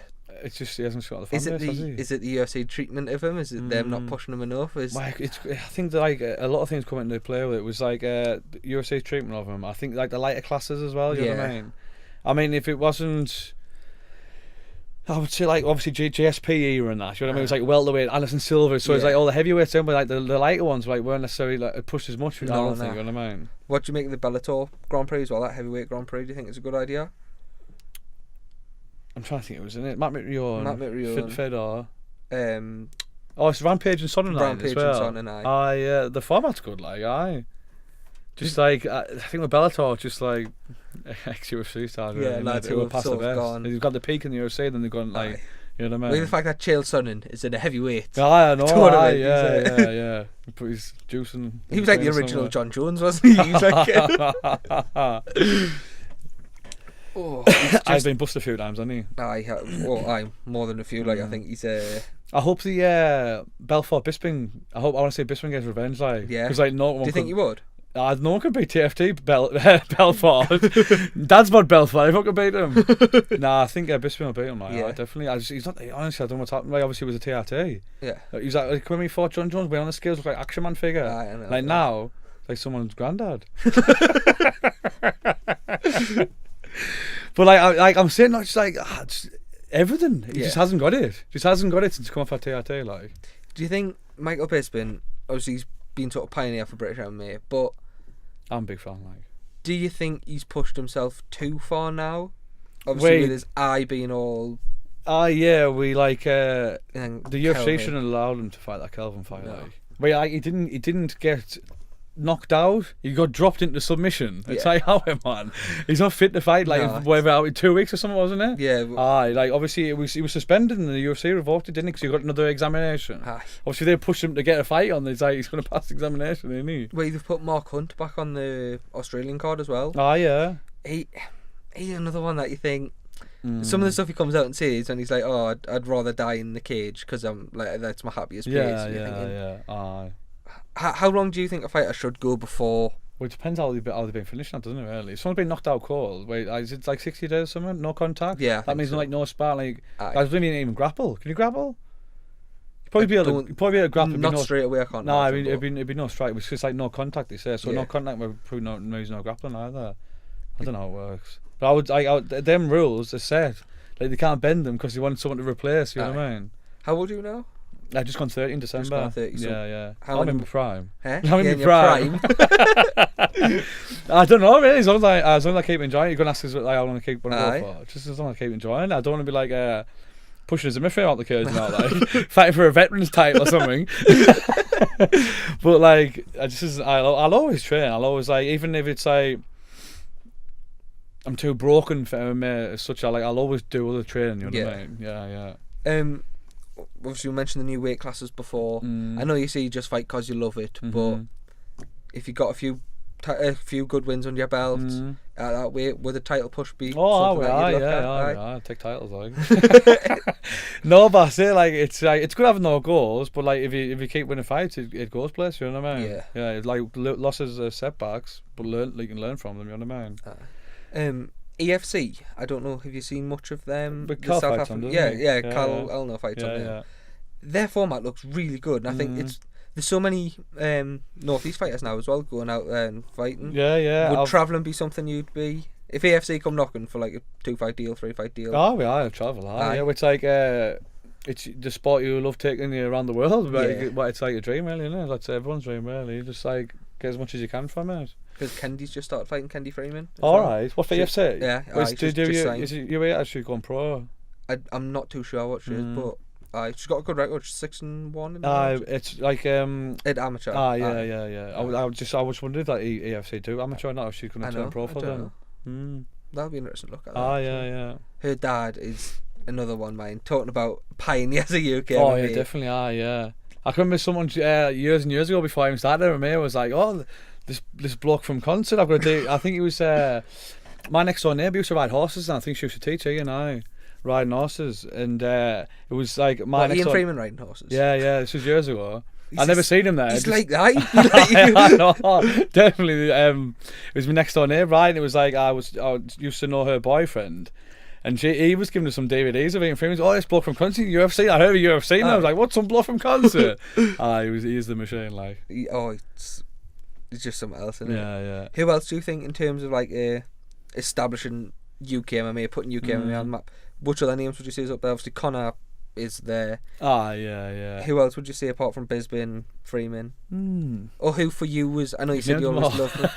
just he hasn't got the fan base, has he? Is it the UFC treatment of him? Is it them not pushing him enough? I think that like a lot of things come into play with it. It was like UFC treatment of him. I think like the lighter classes as well. You know what I mean? I mean, if it wasn't. I would say like obviously GSP era and that. You know what I mean? It was like welterweight, Anderson Silva. So it's like all the heavyweights, but like the lighter ones like weren't necessarily like pushed as much. I don't think. You know what I mean? What do you make of the Bellator Grand Prix as well? That heavyweight Grand Prix. Do you think it's a good idea? I'm trying to think. It was in it. Matt Mitrione. Fedor. It's Rampage and Son Rampage as well. and Son and the format's good. Like just like I think with Bellator, just like ex-UFC stars. Lads who have past the best. Gone. They've got the peak in the UFC, then they've gone like, you know what I mean? Like the fact that Chael Sonnen is in a heavyweight. I know. Yeah. He put his juice in. He was like the original John Jones, wasn't he? He was like, Oh, I've been busted a few times, hasn't he? I'm more than a few. Like, I think he's I hope the Belfort Bisping. I want to say Bisping gets revenge. Like, yeah. Because like no one. Do you think you would? No one can beat TFT Belfort. Dad's mod Belfort. If I can beat him, nah. I think Bisping will beat him. Like, Yeah. definitely. He's not. Honestly, I don't know what's happening. Like, obviously, it was a TRT. Yeah. He's like when we fought John Jones, we on the scales look like Action Man figure. I know, like yeah. now, it's like someone's granddad. But I'm saying, not just like just everything. He just hasn't got it. Just hasn't got it since come off at TRT. Like, do you think Michael Bisping, obviously he's been sort of pioneer for British MMA, but I'm a big fan. Like, do you think he's pushed himself too far now? Obviously, with his eye being all. Yeah, we like the UFC Kelvin. shouldn't allow him to fight that Kelvin fight. No. Like, but like, he didn't get knocked out. He got dropped into submission. It's like, how man? He's not fit to fight. Like, No, whatever, out in 2 weeks or something, wasn't it? Yeah. Like obviously he was suspended and the UFC revoked it, didn't he? Because he got another examination. Aye. Obviously they pushed him to get a fight on. It's like he's going to pass the examination, isn't he? Well, they've put Mark Hunt back on the Australian card as well. Yeah. He's another one that you think. Some of the stuff he comes out and says, and he's like, "Oh, I'd rather die in the cage because I'm like that's my happiest place." Aye. How long do you think a fighter should go before? Well, it depends how they've been finished now, doesn't it? Really, if someone's been knocked out cold, wait, is it like 60 days or something? No contact. Yeah, that means so. like no spar. Like, Aye. guys don't even grapple. Can you grapple? You'd probably be able to grapple. Not straight away. I can't. No, I mean it'd be no strike. It's just like no contact. They say so. Yeah. No contact. We're probably not using no grappling either. I don't know how it works. But I would them rules are set. Like they can't bend them because they want someone to replace. You know what I mean? How old are you now? I just gone 30 in December. Just gone 30, so yeah. I'm in my prime. Huh? I'm in your my prime. I don't know really. As long as I keep enjoying it, you're gonna ask us like, how long I keep want to go for. Just as long as I keep enjoying it. I don't want to be like pushing as a midfield out the cage now, like fighting for a veterans title or something. But like, I'll always train. I'll always like, even if it's like I'm too broken for MMA as such. I'll always do other training. You know what I mean? Yeah. Obviously, you mentioned the new weight classes before. I know you say you just fight because you love it, but if you got a few good wins under your belt at that weight, would the title push be? I take titles like. No, but I say like it's good having no goals, but like if you keep winning fights, it goes places. You know what I mean? Yeah. It's like losses are setbacks, but you can learn from them. You know what I mean? EFC, I don't know, have you seen much of them? But Carl fights on, doesn't he? Carl Elner fights on them. Their format looks really good, and I think there's so many Northeast fighters now as well going out there and fighting. Would travelling be something you'd be? If AFC come knocking for like a 2-fight deal, 3-fight deal? I'll travel. Yeah, it's like it's the sport you love taking you around the world, but it's like a dream, really, isn't it? That's everyone's dream, really. Just like get as much as you can from it. Because Kendi's just started fighting Kendi Freeman. Alright, what for UFC? Yeah, is you actually going pro? I'm not too sure what she is, but she's got a good record. She's 6-1. It's like at amateur. Yeah. I was wondering if that EFC do amateur or not. If she's going to turn pro for them. That'll be an interesting look at that. Yeah. Her dad is another one, mine. Talking about pioneers of UK. Oh yeah, definitely. Yeah. I can remember someone years and years ago before I even started MMA was like, oh. This bloke from concert I've got to do. I think he was my next door neighbour used to ride horses, and I think she used to teach and I riding horses, and it was like Ian Freeman riding horses. Yeah, this was years ago. I never seen him there. He's like that. I know, definitely. It was my next door neighbour, right? And it was like I used to know her boyfriend. And he was giving us some DVDs of Ian Freeman. Oh, this bloke from concert, UFC. I heard of UFC, and I was like, what's some bloke from concert? He is the machine, like. It's just something else, isn't it? Yeah. Who else do you think, in terms of like establishing UK MMA, putting UK MMA on the map? Which other names would you say is up there? Obviously, Connor is there. Yeah. Who else would you say apart from Bisping, Freeman? Or who for you was? I know you said you always loved.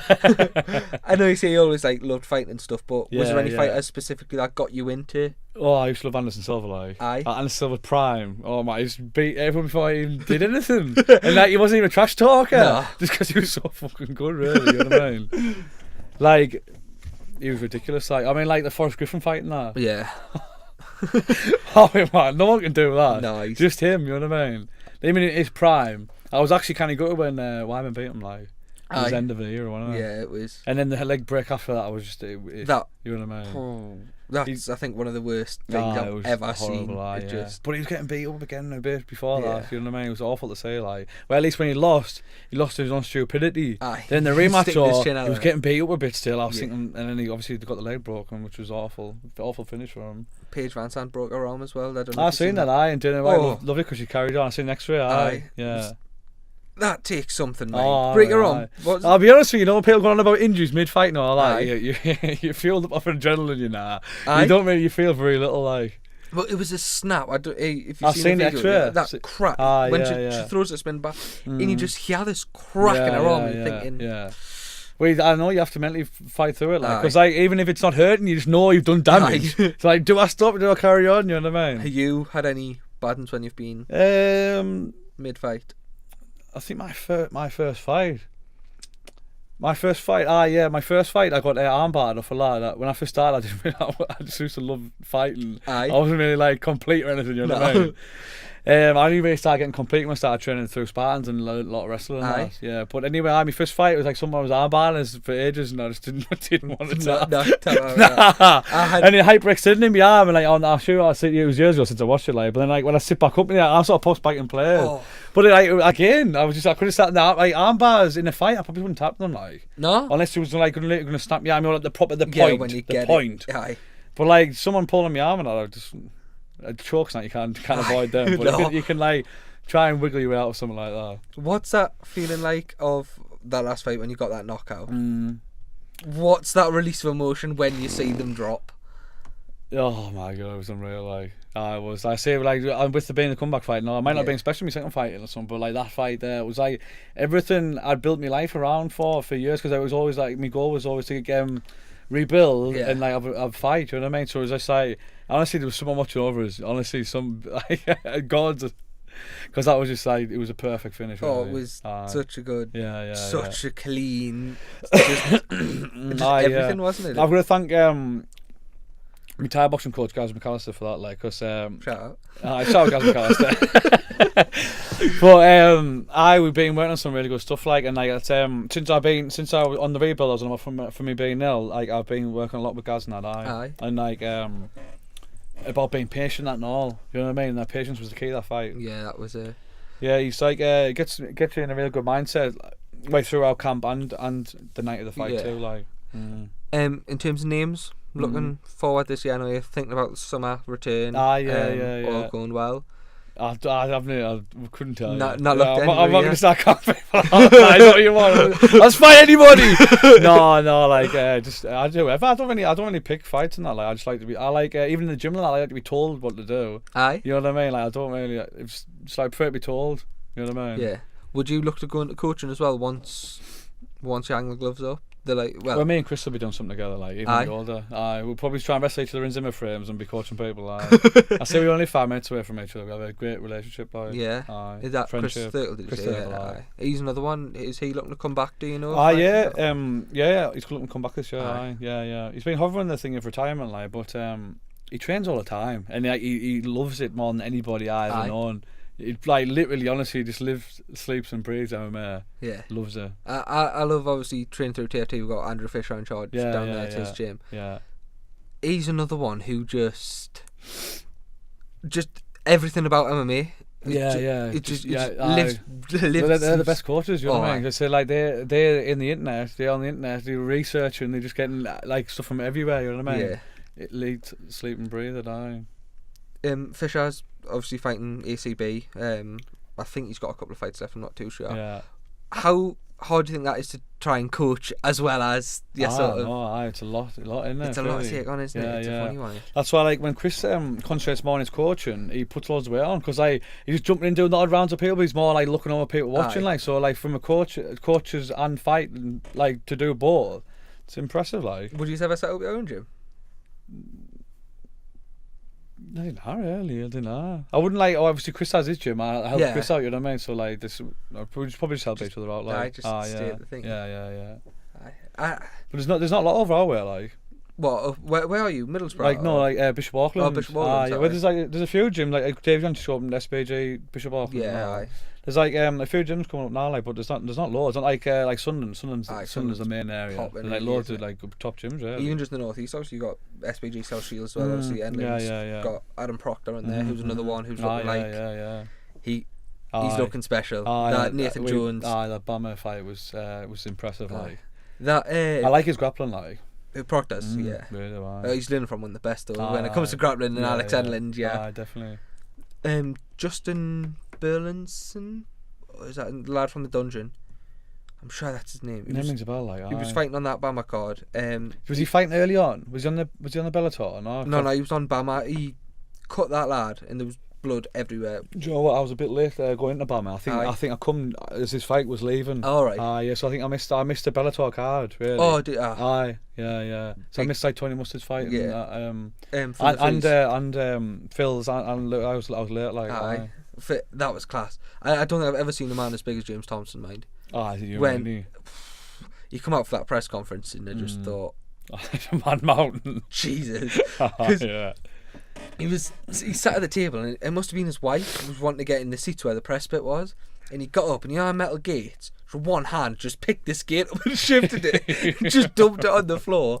I know you say you always like loved fighting and stuff, but was there any fighters specifically that got you into? Oh, I used to love Anderson Silva, like. Aye. Anderson Silva prime. Oh my, he used to beat everyone before he even did anything. And like, he wasn't even a trash talker. No. Just because he was so fucking good, really. You know what I mean? Like, he was ridiculous. Like, I mean, like the Forrest Griffin fight and that. Yeah. Oh man, no one can do that. No, just him. You know what I mean? Even in his prime, I was actually kind of gutted when Wyman beat him. Like, It was the end of the year, wasn't it? Yeah, it was. And then the leg break after that, I was just That. You know what I mean? That's, I think, one of the worst things I've ever seen. But he was getting beat up again a bit before that. You know what I mean? It was awful to say. Like, well, at least when he lost his own stupidity. Then the rematch, he was getting beat up a bit still. I was thinking, and then he obviously got the leg broken, which was awful finish for him. Paige Van Sant broke her arm as well. I've seen that. And didn't I loved it because she carried on. I seen next to it. Yeah. That takes something, mate. Break her arm. I'll be honest with you, people going on about injuries mid-fight and all that. You feel up of adrenaline, you know. You don't really feel very little, like. Well, it was a snap. If you've seen the video, that crack when she throws the spin back, and you just hear this crack in her arm, and you're thinking. Well, I know you have to mentally fight through it, like, because even if it's not hurting, you just know you've done damage. It's like, do I stop or do I carry on? You know what I mean? Have you had any bad ones when you've been mid-fight? I think my first fight. My first fight, I got armbarred off a lot. When I first started, I just used to love fighting. I wasn't really like complete or anything, you know what I mean? I only really started getting complete when I started training through Spartans and a lot of wrestling. Yeah, but anyway, my first fight was like someone was armbarring for ages, and I just didn't want to tell. And it hyper extended in my arm, and like, I'm sure it was years ago since I watched it, like. But then, like, when I sit back up in there, I'm sort of post back and play. But like, again, I could have sat there like arm bars in a fight. I probably wouldn't tap them, like. No. Unless it was like going to snap your arm, at the point. When you get point. But like someone pulling my arm and I just. Chokes that you can't avoid them, but you can like try and wiggle your way out of something like that. What's that feeling like of that last fight when you got that knockout? What's that release of emotion when you see them drop? Oh my god, it was unreal. Like I say, like, I'm with the comeback fight. No, I might not be especially my second fight or something, but like that fight there was like everything I'd built my life around for years, because I was always like, my goal was always to get rebuild and like have a fight, you know what I mean? So as I say, honestly, there was someone watching over us. Honestly, some gods, because that was just like, it was a perfect finish. It was such a good, such a clean, everything, wasn't it? I'm gonna thank my Thai boxing coach Gaz McAllister for that, like, because shout out Gaz McAllister. But we've been working on some really good stuff, like, and like since I was on the rebuild, I was from me being ill, like, I've been working a lot with Gaz and that, and like about being patient and all, you know what I mean? That patience was the key to that fight. Yeah, that was it. Yeah, he's like gets you in a real good mindset right through our camp and the night of the fight too, like. In terms of names, looking forward this year, I know you're thinking about the summer return. All going well. I couldn't tell you. Not looked I'm not going to start camping. I know what you want. I'll fight anybody. No, like just I do whatever. I don't really pick fights and that. Like, I just like to be. I like even in the gym, like, I like to be told what to do. You know what I mean? Like, I don't really. It's like I prefer to be told. You know what I mean? Yeah. Would you look to go into coaching as well once you hang the gloves up? They're like, well, me and Chris will be doing something together, like, even older. We'll probably try and wrestle each other in Zimmer frames and be coaching people. I say we're only 5 minutes away from each other. We have a great relationship, like. Yeah. Is that friendship. Chris Thurtle, did you say? He's another one. Is he looking to come back, do you know? Yeah, he's looking to come back this year. Yeah. He's been hovering the thing of retirement, like, but he trains all the time, and he loves it more than anybody I've ever known. It, like, literally, honestly, just lives, sleeps and breathes MMA. Yeah. Loves it. I love, obviously, training through TFT. We've got Andrew Fisher in charge down there at his gym. Yeah. He's another one who just everything about MMA. It just lives. They're the best coaches, you know what I mean? Because like they're in the internet, they're on the internet, they're researching, they're just getting like stuff from everywhere, you know what I mean? Yeah. It leads, sleep and breathe it. Fisher's obviously fighting ACB. I think he's got a couple of fights left. I'm not too sure. Yeah. How hard do you think that is to try and coach as well as it's a lot, isn't it? It's a lot to take on, isn't it? It's a funny one. That's why, like, when Chris concentrates more on his coaching, he puts loads of weight on, because like he's jumping in doing the odd rounds of people, but he's more like looking over people watching. Like, so like from a coaches and fighting, like, to do both, it's impressive. Like, would you ever set up your own gym? I don't know. I wouldn't, like, obviously Chris has his gym. I help Chris out, you know what I mean? So like this, we'll just probably just help each other out. Like, stay at the thing. Yeah. But there's not a lot over our way, like. What? Where are you? Middlesbrough? Like no, like Bishop Auckland. Oh, Bishop Auckland, Yeah, well, there's a few gyms like Dave Jones opened SPG Bishop Auckland. Yeah, aye. There's like a few gyms coming up now, like, but there's not loads. Not like Sunderland. Aye, Sunderland's the main area. There's like loads of like top gyms. Yeah. Even just in the northeast, obviously you got SPG South Shield as well. Obviously, Endland's got Adam Proctor in there, who's another one who's looking he's looking special. That Nathan Jones. That Bama fight was impressive. Like that. I like his grappling. Like Proctor's, yeah. Really, he's learning from one of the best though. When it comes to grappling, and Alex Endland, definitely. Justin Burlinson, is that the lad from the dungeon? I'm sure that's his name. He rings a bell. Like he was fighting on that Bama card. Was he fighting early on? Was he on the Bellator or no? No, he was on Bama. He cut that lad, and there was blood everywhere. Do you know what? I was a bit late going into Bama. I think I come as his fight was leaving. All right. Yeah. So I think I missed the Bellator card. Really. Oh, yeah. So I missed like Tony Mustard's fight. Yeah. And Phil's and I was late. Like. That was class. I don't think I've ever seen a man as big as James Thompson, mind. When he come out for that press conference and I just thought, Man Mountain. Jesus. Yeah. He sat at the table and it must have been his wife who was wanting to get in the seats where the press bit was, and he got up and metal gates from one hand just picked this gate up and shifted it and just dumped it on the floor.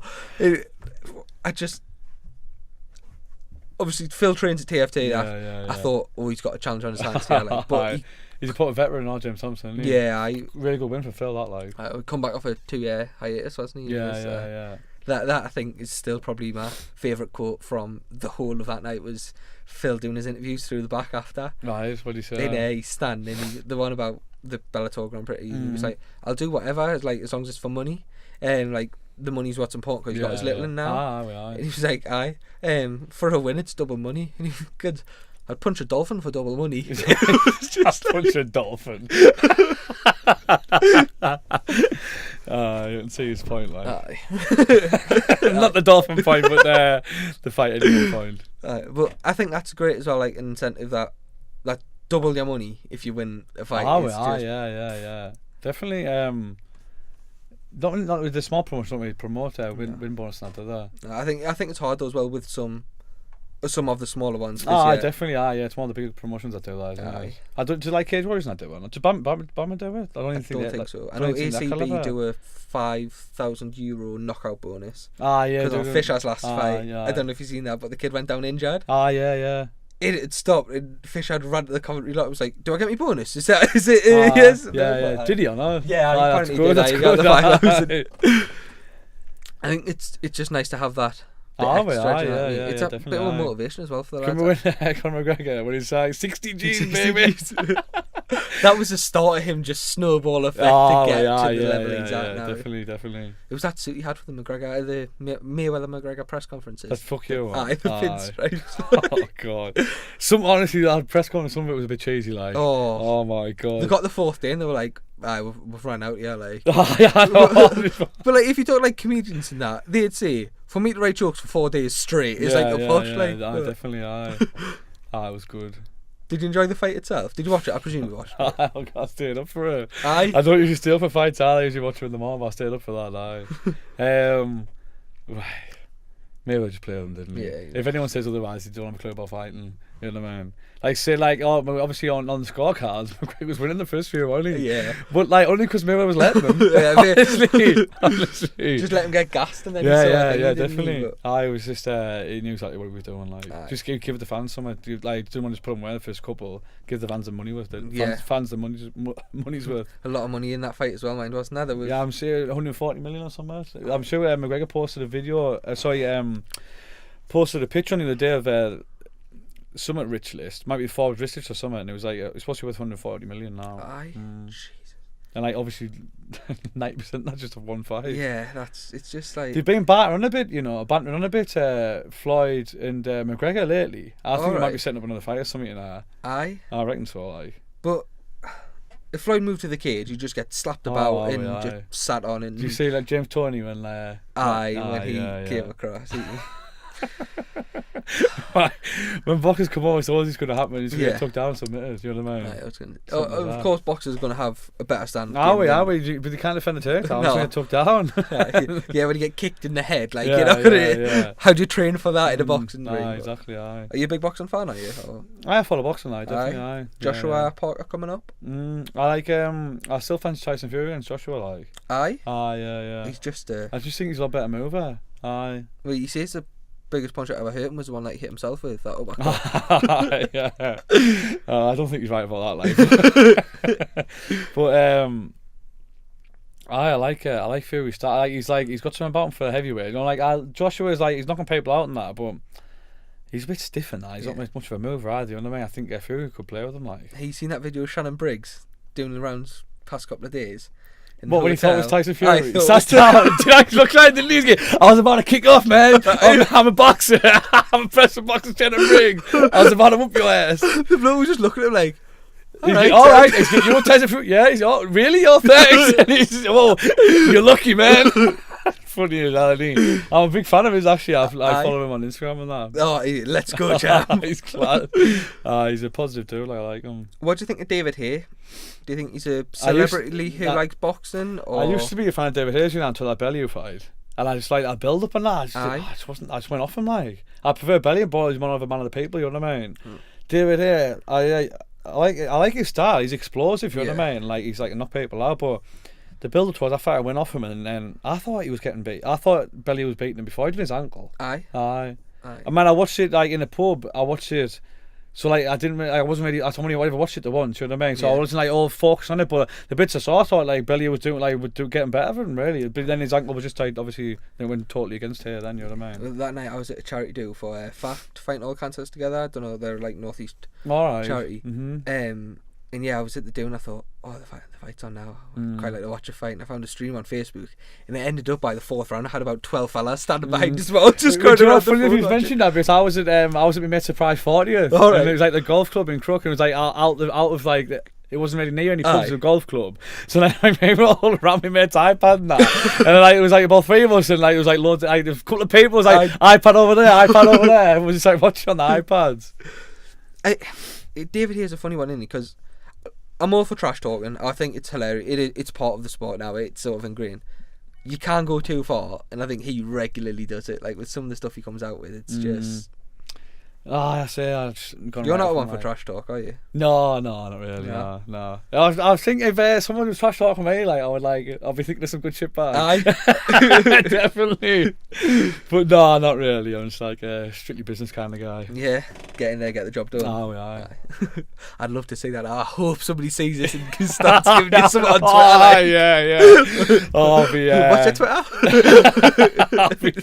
Obviously Phil trains at TFT. I thought, he's got a challenge on his hands here, like, but he's a proper veteran now, James Thompson. Really good win for Phil. That like come back off a 2-year hiatus, wasn't he? Yeah. That I think is still probably my favourite quote from the whole of that night was Phil doing his interviews through the back after. Nice, what did he say? And he's standing, the one about the Bellator Grand Prix, he was like, I'll do whatever, as long as it's for money. Like, the money's what's important because he's got his little in now. And he was like, for a win it's double money. And he was good. I'd punch a dolphin for double money. Just punch a dolphin. You can see his point, like. Not the dolphin point, but the fight anyway point. But I think that's great as well, like an incentive that double your money if you win a fight. Yeah. Definitely. Not with the small promotion, not with promoter win bonus not do that. I think it's hard though as well with some of the smaller ones. Definitely. Yeah, it's one of the big promotions that do that. Do you like Cage Warriors not do one? Do Bama do it? I don't think so. I know ACB do a €5,000 knockout bonus. Because of Fisher's last fight. Yeah. I don't know if you've seen that, but the kid went down injured. Yeah. It stopped, and Fisher had run to the commentary lot. Was like, "Do I get my bonus? Is it? Yes." Yeah. Did he or no? Yeah, that's good. That's good. I think it's just nice to have that. It's a bit of motivation as well for the lads. Remember Conor McGregor when he's like 60 G's, baby? That was the start of him just snowball effect to get to the level he's at now. Definitely. It was that suit he had for the Mayweather McGregor press conferences. That's fuck you. The pinstripes. Oh god. Honestly, that press conference, some of it was a bit cheesy, like. Oh my god. They got the fourth day and they were like, we've run out here, like. I know. But like, if you talk like comedians and that, they'd say, for me to write jokes for 4 days straight is like a push. Like, definitely. It was good. Did you enjoy the fight itself? Did you watch it? I presume you watched it. I stayed up for it. I don't usually stay up for fights. I usually watch it in the morning, but I stayed up for that. Maybe I just played them, didn't he? Yeah. If anyone says otherwise, they don't have a clue about fighting. You know what I mean? Like, say, obviously on the scorecards, McGregor was winning the first few, only. Yeah. But, only because Mayweather was letting them. Honestly. Just let him get gassed and then definitely. I was just, he knew exactly what he was doing. Just give the fans something. Didn't want to just put them away the first couple. Give the fans the money worth. Fans the money's worth. A lot of money in that fight as well, mind, wasn't there? Yeah, I'm sure 140 million or something. I'm sure McGregor posted a video. Posted a picture on the other day of Summit Rich List, might be Forbes Rich List or something, and it was like it's supposed to be worth 140 million now. Jesus. And obviously 90% that's just a one fight. Yeah, it's just like they've been bantering on a bit, Floyd and McGregor lately. I think they might be setting up another fight or something. I reckon so. But if Floyd moved to the cage, you just get slapped about and just sat on. And do you see James Toney when? When he came across. When boxers come over, it's always going to happen. He's going to Yeah. get took down, submitted. You know what I mean? Right, I was gonna, Something like of that. course, boxers are going to have a better stand. Are we? But they can't defend the takedown. No. So they took down. Yeah, when you get kicked in the head, like, Yeah, you know, yeah. how do you train for that in a boxing ring? Exactly. Aye. Are you a big boxing fan, are you? Or I follow boxing. Definitely. Aye. Joshua Yeah. Parker coming up? I like. I still fancy Tyson Fury against Joshua. Like. Aye? Yeah. He's just, I just think he's a lot better mover. Aye. well, you see, it's the biggest punch I ever hit him was the one that he hit himself with, that uppercut. Yeah. I don't think he's right about that. Like. But I like it. I like Fury's style. He's got something about him for a heavyweight. You know, like Joshua is like, he's knocking people out and that, but he's a bit stiff in that. He's not much of a mover either. You know what I mean? I think Fury could play with him. Like. He's seen that video of Shannon Briggs doing the rounds past couple of days. What, when he thought it was Tyson Fury? I thought That's did I look like the news game? I was about to kick off, man. I'm a boxer. I'm a professional boxer, Shannon Briggs. I was about to whoop your ass. The bloke was just looking at him like, All right. You're Tyson Fury. Yeah, he's really? Oh, thanks. And he's, oh, you're lucky, man. Funny as hell, isn't he? I'm a big fan of his, actually. I follow him on Instagram and that. oh, let's go, champ. He's class. He's a positive dude. I like him. What do you think of David Hay? Do you think he's a celebrity who likes boxing? Or? I used to be a fan of David Hayes, until that Bellew fight. And I just like that build up and that. I just went off him like. I prefer Bellew, but he's one of the people, you know what I mean? David Hay, I like his style. He's explosive, you know what I mean? Like, he's like knock people out, but the build up towards that fight, I went off him, and then I thought he was getting beat. I thought Bellew was beating him before he did his ankle. Aye. I mean, I watched it like in a pub. I watched it. So like I wasn't really. I only ever watched it the once, you know what I mean? So I wasn't like all focused on it. But the bits I saw, I thought like Bellew was getting better than really. But then his ankle was just tight. Obviously, they went totally against here. Then you know what I mean? That night I was at a charity do for FAFT, Fighting All Cancers Together. I don't know, they're like Northeast All right. charity. Mm-hmm. And yeah, I was at the do and I thought, oh, the fight's on now. I'd quite like to watch a fight. And I found a stream on Facebook, and it ended up by the fourth round. I had about 12 fellas standing behind as well, just going around. Funny if you mentioned that, because I was at my mate's surprise 40th, right. and it was like the golf club in Crook, and it was like out of like. It wasn't really near any pubs, a golf club. So then we were all around my mate's iPad and that. And then, like, it was like about three of us, and like it was like loads of, like, a couple of people was like iPad over there. It was just like watching on the iPads. David Hayes is a funny one, isn't he? Because I'm all for trash talking. I think it's hilarious. It's part of the sport now. It's sort of ingrained. You can't go too far, and I think he regularly does it. Like with some of the stuff he comes out with, it's just. I say You're not one for trash talk, are you? No, not really. No. I was thinking if someone was trash talking me, like I'll be thinking of some good shit back. Aye. Definitely. But no, not really. I'm just like a strictly business kind of guy. Yeah, get in there, get the job done. Oh yeah. I'd love to see that. I hope somebody sees this and starts giving you some on Twitter. Like, yeah. Oh, I'll be. What's your Twitter?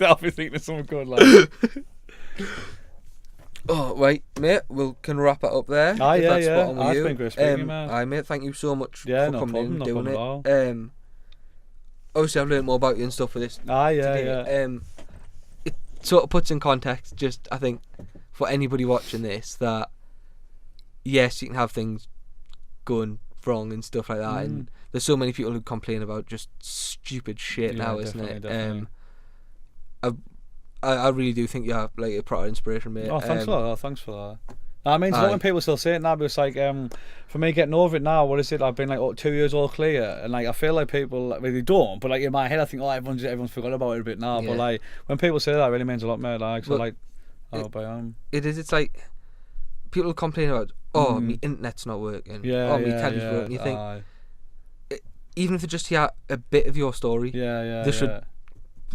I'll be thinking of something good like. Oh, right, mate, we can wrap it up there. That's been great speaking, man. Aye, mate, thank you so much for no coming problem, in and no doing problem it. at all. Obviously, I've learned more about you and stuff for this today. It sort of puts in context, just, I think, for anybody watching this, that, yes, you can have things going wrong and stuff like that, and there's so many people who complain about just stupid shit now, isn't it? Definitely. I really do think you have like a proper inspiration, mate. Oh, thanks a lot. Thanks for that. I mean, it's not when people still say it now, but it's like, for me getting over it now, what is it? I've been like 2 years all clear, and like I feel like people really don't, but like in my head I think, everyone's forgot about it a bit now. But like when people say that, it really means a lot, mate. Like, so like, I hope I am. It is. It's like people complain about, my internet's not working. Yeah, my telly's working. You think, even if they just hear a bit of your story, they should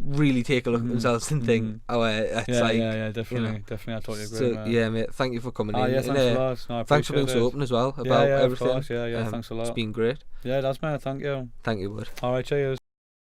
really take a look at themselves and think, that's definitely, definitely, I totally agree. So man. Mate, thank you for coming in. Thanks a lot. No, thanks for being so open as well about everything. Of course, thanks a lot. It's been great. Yeah, that's man. Thank you. Thank you, bud. All right, cheers.